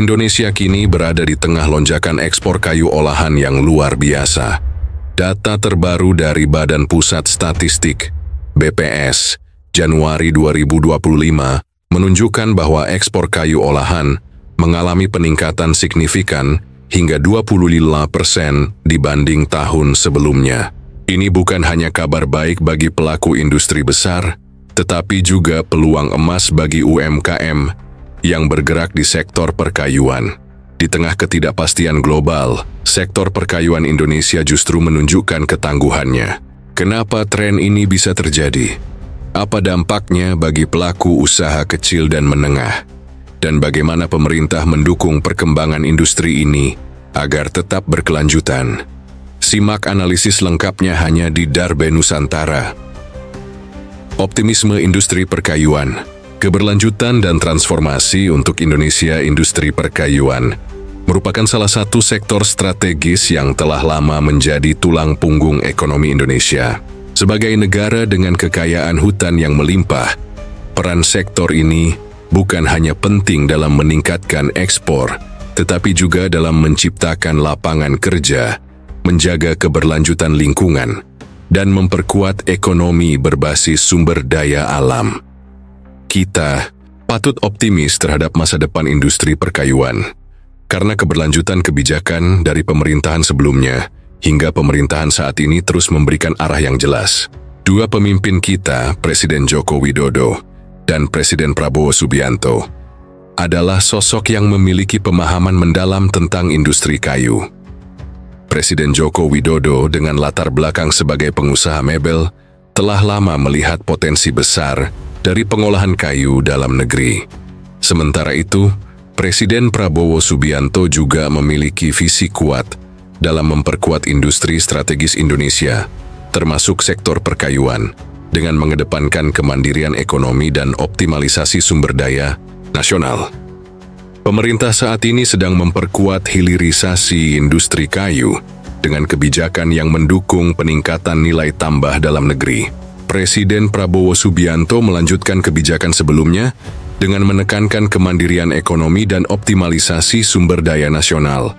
Indonesia kini berada di tengah lonjakan ekspor kayu olahan yang luar biasa. Data terbaru dari Badan Pusat Statistik, BPS, Januari 2025 menunjukkan bahwa ekspor kayu olahan mengalami peningkatan signifikan hingga 25% dibanding tahun sebelumnya. Ini bukan hanya kabar baik bagi pelaku industri besar, tetapi juga peluang emas bagi UMKM yang bergerak di sektor perkayuan. Di tengah ketidakpastian global, sektor perkayuan Indonesia justru menunjukkan ketangguhannya. Kenapa tren ini bisa terjadi? Apa dampaknya bagi pelaku usaha kecil dan menengah? Dan bagaimana pemerintah mendukung perkembangan industri ini agar tetap berkelanjutan? Simak analisis lengkapnya hanya di Darbe Nusantara. Optimisme industri perkayuan. Keberlanjutan dan transformasi untuk Indonesia industri perkayuan merupakan salah satu sektor strategis yang telah lama menjadi tulang punggung ekonomi Indonesia. Sebagai negara dengan kekayaan hutan yang melimpah, peran sektor ini bukan hanya penting dalam meningkatkan ekspor, tetapi juga dalam menciptakan lapangan kerja, menjaga keberlanjutan lingkungan, dan memperkuat ekonomi berbasis sumber daya alam. Kita patut optimis terhadap masa depan industri perkayuan, karena keberlanjutan kebijakan dari pemerintahan sebelumnya hingga pemerintahan saat ini terus memberikan arah yang jelas. Dua pemimpin kita, Presiden Joko Widodo dan Presiden Prabowo Subianto, adalah sosok yang memiliki pemahaman mendalam tentang industri kayu. Presiden Joko Widodo dengan latar belakang sebagai pengusaha mebel telah lama melihat potensi besar dari pengolahan kayu dalam negeri. Sementara itu, Presiden Prabowo Subianto juga memiliki visi kuat dalam memperkuat industri strategis Indonesia, termasuk sektor perkayuan, dengan mengedepankan kemandirian ekonomi dan optimalisasi sumber daya nasional. Pemerintah saat ini sedang memperkuat hilirisasi industri kayu dengan kebijakan yang mendukung peningkatan nilai tambah dalam negeri. Presiden Prabowo Subianto melanjutkan kebijakan sebelumnya dengan menekankan kemandirian ekonomi dan optimalisasi sumber daya nasional.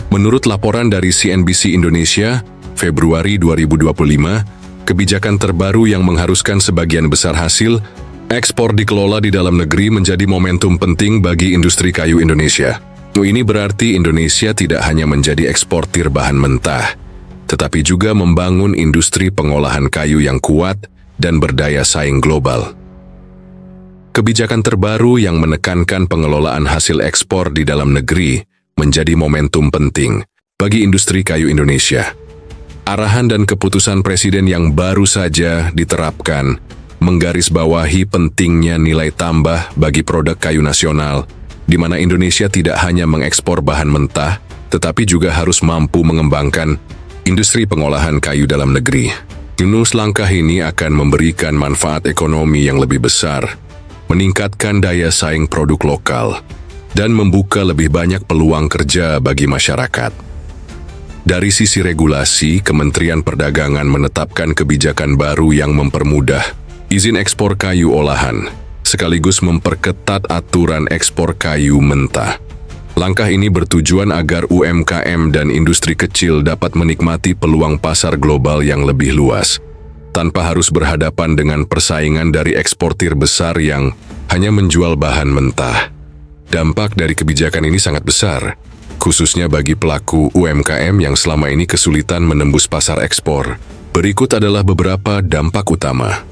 Menurut laporan dari CNBC Indonesia, Februari 2025, kebijakan terbaru yang mengharuskan sebagian besar hasil ekspor dikelola di dalam negeri menjadi momentum penting bagi industri kayu Indonesia. Ini berarti Indonesia tidak hanya menjadi eksportir bahan mentah, tetapi juga membangun industri pengolahan kayu yang kuat dan berdaya saing global. Kebijakan terbaru yang menekankan pengelolaan hasil ekspor di dalam negeri menjadi momentum penting bagi industri kayu Indonesia. Arahan dan keputusan Presiden yang baru saja diterapkan menggarisbawahi pentingnya nilai tambah bagi produk kayu nasional, di mana Indonesia tidak hanya mengekspor bahan mentah, tetapi juga harus mampu mengembangkan industri pengolahan kayu dalam negeri. Langkah ini akan memberikan manfaat ekonomi yang lebih besar, meningkatkan daya saing produk lokal, dan membuka lebih banyak peluang kerja bagi masyarakat. Dari sisi regulasi, Kementerian Perdagangan menetapkan kebijakan baru yang mempermudah izin ekspor kayu olahan, sekaligus memperketat aturan ekspor kayu mentah. Langkah ini bertujuan agar UMKM dan industri kecil dapat menikmati peluang pasar global yang lebih luas, tanpa harus berhadapan dengan persaingan dari eksportir besar yang hanya menjual bahan mentah. Dampak dari kebijakan ini sangat besar, khususnya bagi pelaku UMKM yang selama ini kesulitan menembus pasar ekspor. Berikut adalah beberapa dampak utama.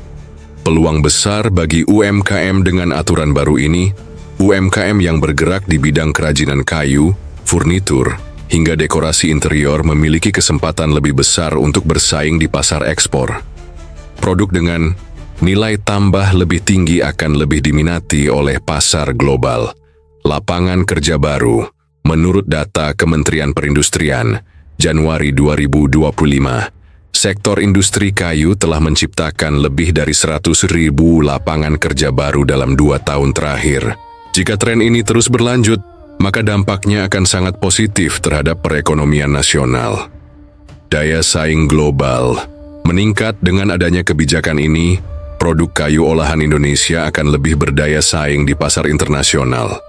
Peluang besar bagi UMKM dengan aturan baru ini. UMKM yang bergerak di bidang kerajinan kayu, furnitur, hingga dekorasi interior memiliki kesempatan lebih besar untuk bersaing di pasar ekspor. Produk dengan nilai tambah lebih tinggi akan lebih diminati oleh pasar global. Lapangan kerja baru, menurut data Kementerian Perindustrian, Januari 2025, sektor industri kayu telah menciptakan lebih dari 100.000 lapangan kerja baru dalam 2 tahun terakhir. Jika tren ini terus berlanjut, maka dampaknya akan sangat positif terhadap perekonomian nasional. Daya saing global meningkat dengan adanya kebijakan ini. Produk kayu olahan Indonesia akan lebih berdaya saing di pasar internasional.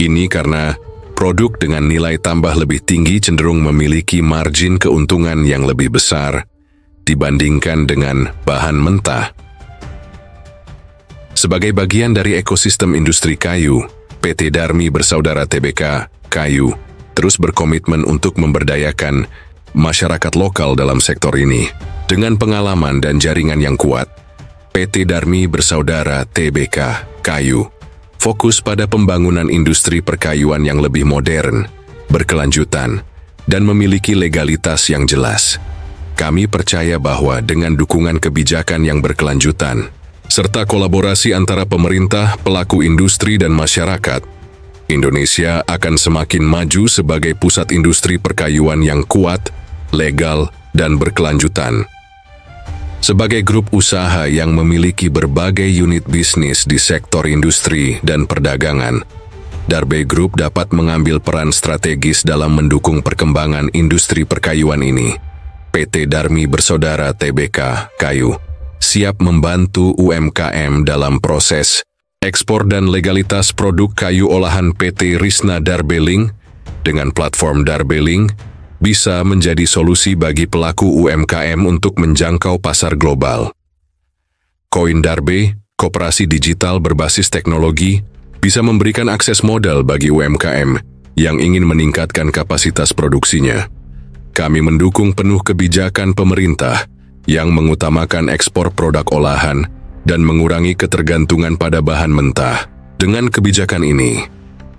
Ini karena Produk dengan nilai tambah lebih tinggi cenderung memiliki margin keuntungan yang lebih besar dibandingkan dengan bahan mentah. Sebagai bagian dari ekosistem industri kayu, PT Darmi Bersaudara Tbk Kayu terus berkomitmen untuk memberdayakan masyarakat lokal dalam sektor ini. Dengan pengalaman dan jaringan yang kuat, PT Darmi Bersaudara Tbk Kayu fokus pada pembangunan industri perkayuan yang lebih modern, berkelanjutan, dan memiliki legalitas yang jelas. Kami percaya bahwa dengan dukungan kebijakan yang berkelanjutan, serta kolaborasi antara pemerintah, pelaku industri, dan masyarakat, Indonesia akan semakin maju sebagai pusat industri perkayuan yang kuat, legal, dan berkelanjutan. Sebagai grup usaha yang memiliki berbagai unit bisnis di sektor industri dan perdagangan, Darbe Group dapat mengambil peran strategis dalam mendukung perkembangan industri perkayuan ini. PT Darmi Bersaudara Tbk Kayu siap membantu UMKM dalam proses ekspor dan legalitas produk kayu olahan PT Risna Darbeling. Dengan platform Darbeling, bisa menjadi solusi bagi pelaku UMKM untuk menjangkau pasar global. Koin Darbe, koperasi digital berbasis teknologi, bisa memberikan akses modal bagi UMKM yang ingin meningkatkan kapasitas produksinya. Kami mendukung penuh kebijakan pemerintah yang mengutamakan ekspor produk olahan dan mengurangi ketergantungan pada bahan mentah. Dengan kebijakan ini,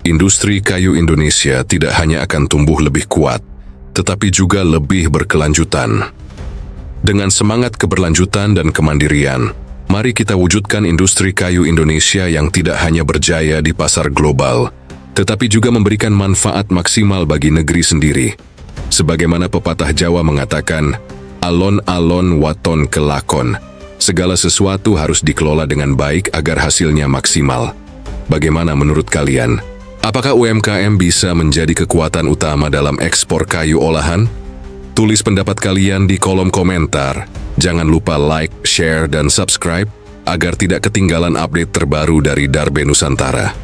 industri kayu Indonesia tidak hanya akan tumbuh lebih kuat, tetapi juga lebih berkelanjutan. Dengan semangat keberlanjutan dan kemandirian, mari kita wujudkan industri kayu Indonesia yang tidak hanya berjaya di pasar global, tetapi juga memberikan manfaat maksimal bagi negeri sendiri. Sebagaimana pepatah Jawa mengatakan, alon-alon waton kelakon, segala sesuatu harus dikelola dengan baik agar hasilnya maksimal. Bagaimana menurut kalian? Apakah UMKM bisa menjadi kekuatan utama dalam ekspor kayu olahan? Tulis pendapat kalian di kolom komentar. Jangan lupa like, share, dan subscribe agar tidak ketinggalan update terbaru dari Darbe Nusantara.